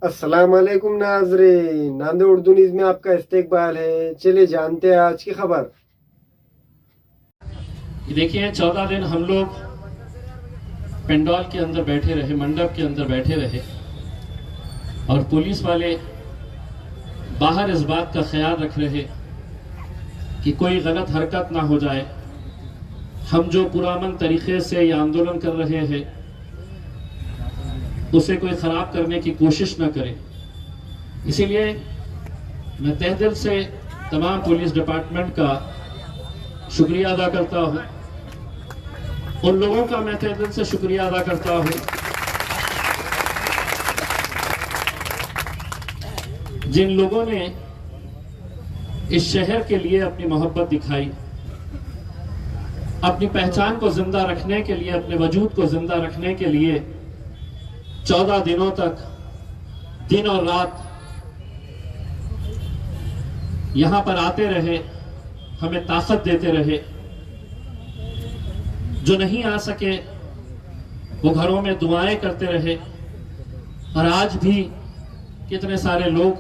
अस्सलाम वालेकुम नाज़रीन, नांदे उर्दू न्यूज़ में आपका इस्तकबाल है। चलिए जानते हैं आज की खबर। देखिए 14 दिन हम लोग पंडाल के अंदर बैठे रहे, मंडप के अंदर बैठे रहे और पुलिस वाले बाहर इस बात का ख्याल रख रहे कि कोई गलत हरकत ना हो जाए। हम जो पुरअमन तरीके से ये आंदोलन कर रहे हैं उसे कोई ख़राब करने की कोशिश ना करे। इसीलिए मैं तहे दिल से तमाम पुलिस डिपार्टमेंट का शुक्रिया अदा करता हूँ। उन लोगों का मैं तहे दिल से शुक्रिया अदा करता हूँ जिन लोगों ने इस शहर के लिए अपनी मोहब्बत दिखाई, अपनी पहचान को जिंदा रखने के लिए, अपने वजूद को जिंदा रखने के लिए 14 दिनों तक दिन और रात यहां पर आते रहे, हमें ताकत देते रहे। जो नहीं आ सके वो घरों में दुआएं करते रहे और आज भी कितने सारे लोग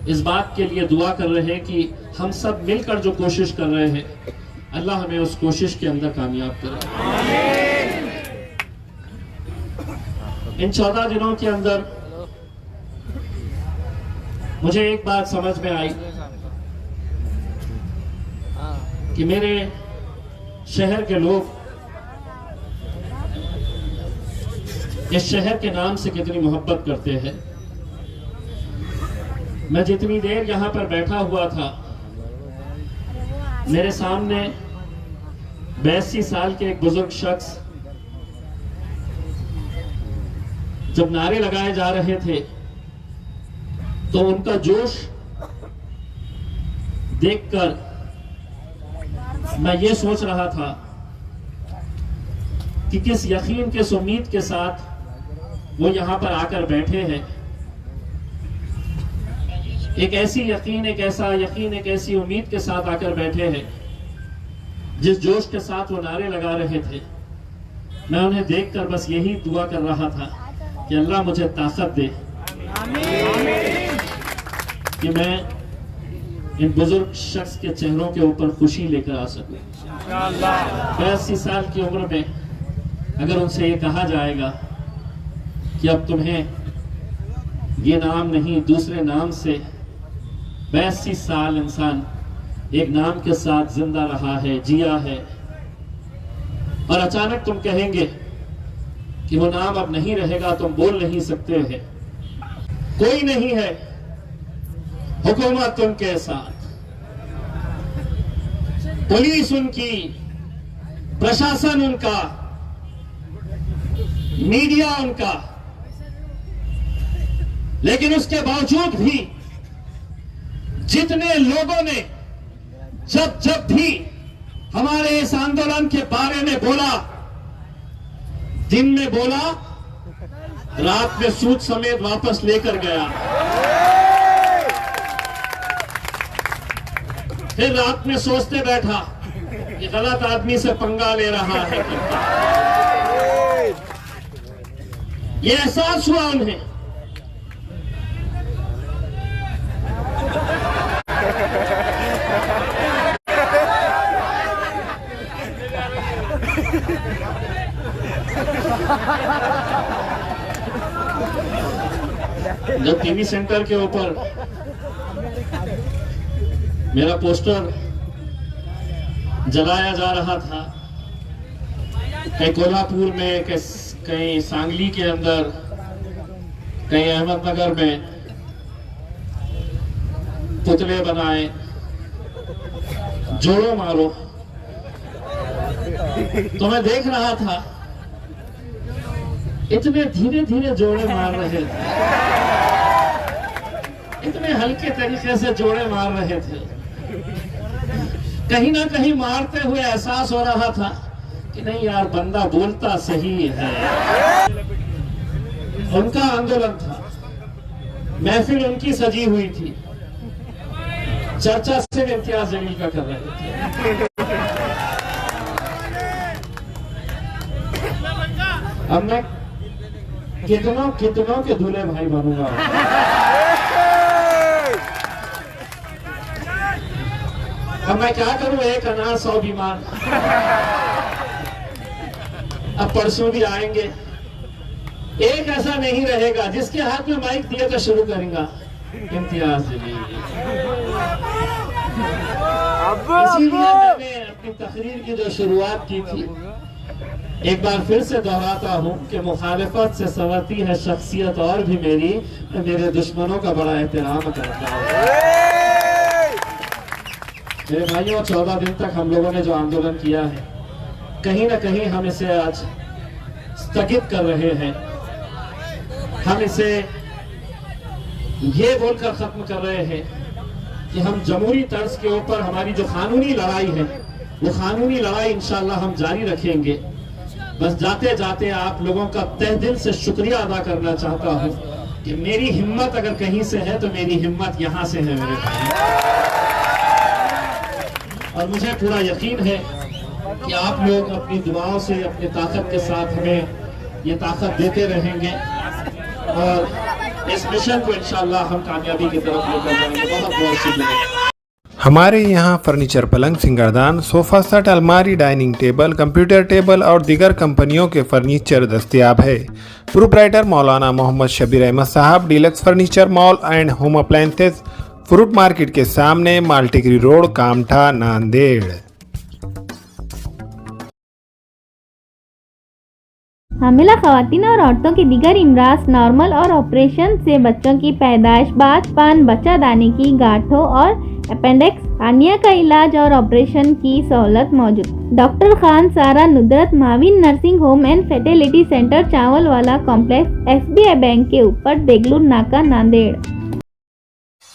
इस बात के लिए दुआ कर रहे हैं कि हम सब मिलकर जो कोशिश कर रहे हैं, अल्लाह हमें उस कोशिश के अंदर कामयाब करे। इन 14 दिनों के अंदर मुझे एक बात समझ में आई कि मेरे शहर के लोग इस शहर के नाम से कितनी मोहब्बत करते हैं। मैं जितनी देर यहां पर बैठा हुआ था, मेरे सामने 82 साल के एक बुजुर्ग शख्स जब नारे लगाए जा रहे थे तो उनका जोश देखकर मैं ये सोच रहा था कि किस यकीन, किस उम्मीद के साथ वो यहां पर आकर बैठे हैं। एक ऐसी यकीन, एक ऐसा यकीन, एक ऐसी उम्मीद के साथ आकर बैठे हैं। जिस जोश के साथ वो नारे लगा रहे थे, मैं उन्हें देखकर बस यही दुआ कर रहा था कि अल्लाह मुझे ताकत दे कि मैं इन बुजुर्ग शख्स के चेहरों के ऊपर खुशी लेकर आ सकूं। 82 साल की उम्र में अगर उनसे ये कहा जाएगा कि अब तुम्हें ये नाम नहीं, दूसरे नाम से 82 साल इंसान एक नाम के साथ जिंदा रहा है, जिया है, और अचानक तुम कहेंगे कि वो नाम अब नहीं रहेगा, तुम बोल नहीं सकते हैं, कोई नहीं है, हुकूमत उनके साथ, पुलिस उनकी, प्रशासन उनका, मीडिया उनका, लेकिन उसके बावजूद भी जितने लोगों ने जब जब भी हमारे इस आंदोलन के बारे में बोला, दिन में बोला, रात में सूद समेत वापस लेकर गया, फिर रात में सोचते बैठा कि गलत आदमी से पंगा ले रहा है। ये एहसास हुआ उन्हें जब टीवी सेंटर के ऊपर मेरा पोस्टर जलाया जा रहा था, कहीं कोल्हापुर में, कहीं सांगली के अंदर, कहीं अहमदनगर में पुतले बनाए, जोड़ो मारो, तो मैं देख रहा था इतने धीरे धीरे जोड़े मार रहे थे, इतने हल्के तरीके से जोड़े मार रहे थे। कहीं ना कहीं मारते हुए एहसास हो रहा था कि नहीं यार, बंदा बोलता सही है। उनका आंदोलन था, महफिल उनकी सजी हुई थी, चर्चा सिर्फ इम्तियाज जलील का कर रहे थे। अब मैं कितनों कितनों के दूल्हे भाई बनूंगा। अब मैं क्या करूं, एक अनार 100 बीमार। अब परसों भी आएंगे, एक ऐसा नहीं रहेगा जिसके हाथ में माइक दिया तो शुरू करेगा इम्तियाज जलील। इसीलिए मैंने अपनी तकरीर की जो शुरुआत की थी, एक बार फिर से दोहराता हूं कि मुखालिफत से संवरती है शख्सियत और भी मेरे दुश्मनों का बड़ा एहतराम करता हूं। मेरे भाइयों, 14 दिन तक हम लोगों ने जो आंदोलन किया है, कहीं ना कहीं हम इसे आज स्थगित कर रहे हैं। हम इसे ये बोलकर खत्म कर रहे हैं कि हम जमहूरी तर्ज के ऊपर हमारी जो कानूनी लड़ाई है, वो कानूनी लड़ाई इंशाअल्लाह हम जारी रखेंगे। बस जाते जाते आप लोगों का तहे दिल से शुक्रिया अदा करना चाहता हूं कि मेरी हिम्मत अगर कहीं से है तो मेरी हिम्मत यहां से है मेरे भाई। और मुझे पूरा यकीन है कि आप लोग अपनी दुआओं से, अपनी ताकत के साथ हमें ये ताकत देते रहेंगे और इस मिशन को इंशाअल्लाह हम कामयाबी की तरफ लेकर जाएंगे। बहुत बहुत शुक्रिया। हमारे यहाँ फर्नीचर, पलंग, सिंगारदान, सोफा सेट, अलमारी, डाइनिंग टेबल, कंप्यूटर टेबल और दीगर कंपनियों के फर्नीचर दस्तयाब है। प्रोप्राइटर मौलाना मोहम्मद शबीर अहमद साहब, deluxe furniture mall and home appliances, fruit market के सामने, माल्टीगिरी रोड, कामठा, नांदेड़। हामिला खवातीन और औरतों के दीगर इमराज, नॉर्मल और ऑपरेशन से बच्चों की पैदाइश, बातपान, बच्चादानी की गांठों और अपेंडिक्स, हार्निया का इलाज और ऑपरेशन की सहूलत मौजूद। Doctor Khan Sara Nudrat Mavin nursing home and fertility centre, Chawal Wala complex, SBI bank के ऊपर, देगलूर नाका, नांदेड़।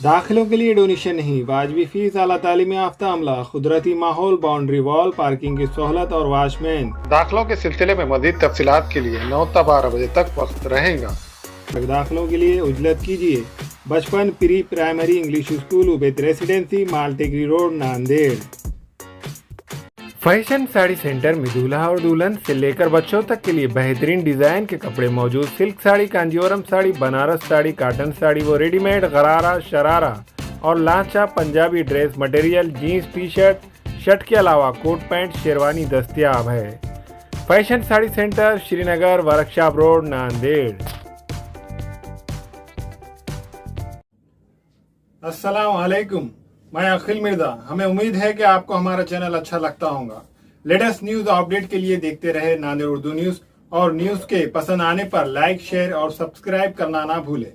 दाखिलों के लिए डोनेशन नहीं, वाजबी फीस, आला तालीम याफ्ता अमला, कुदरती माहौल, बाउंड्री वॉल, पार्किंग की सहूलत और वॉचमैन। दाखिलों के सिलसिले में मज़ीद तफसीलात के लिए 9 से 12 बजे तक वक्त रहेगा। दाखिलों के लिए उजलत कीजिए Bachpan pre primary English school, Ubaid residency, Maltigiri road, Nanded. Fashion sari centre में दूल्हा और दुल्हन से लेकर बच्चों तक के लिए बेहतरीन डिजाइन के कपड़े मौजूद। सिल्क साड़ी, कांजीवरम साड़ी, बनारस साड़ी, कॉटन साड़ी वो रेडीमेड, गरारा, शरारा और lancha Punjabi dress material, jeans, T-shirt के अलावा कोट पैंट, शेरवानी दस्तयाब है। Fashion sari centre, Srinagar, workshop road, Nanded. अस्सलाम वालेकुम, मैं अखिल मिर्जा। हमें उम्मीद है कि आपको हमारा चैनल अच्छा लगता होगा। लेटेस्ट न्यूज अपडेट के लिए देखते रहे नांदेड़ उर्दू न्यूज, और न्यूज के पसंद आने पर लाइक, शेयर और सब्सक्राइब करना ना भूलें।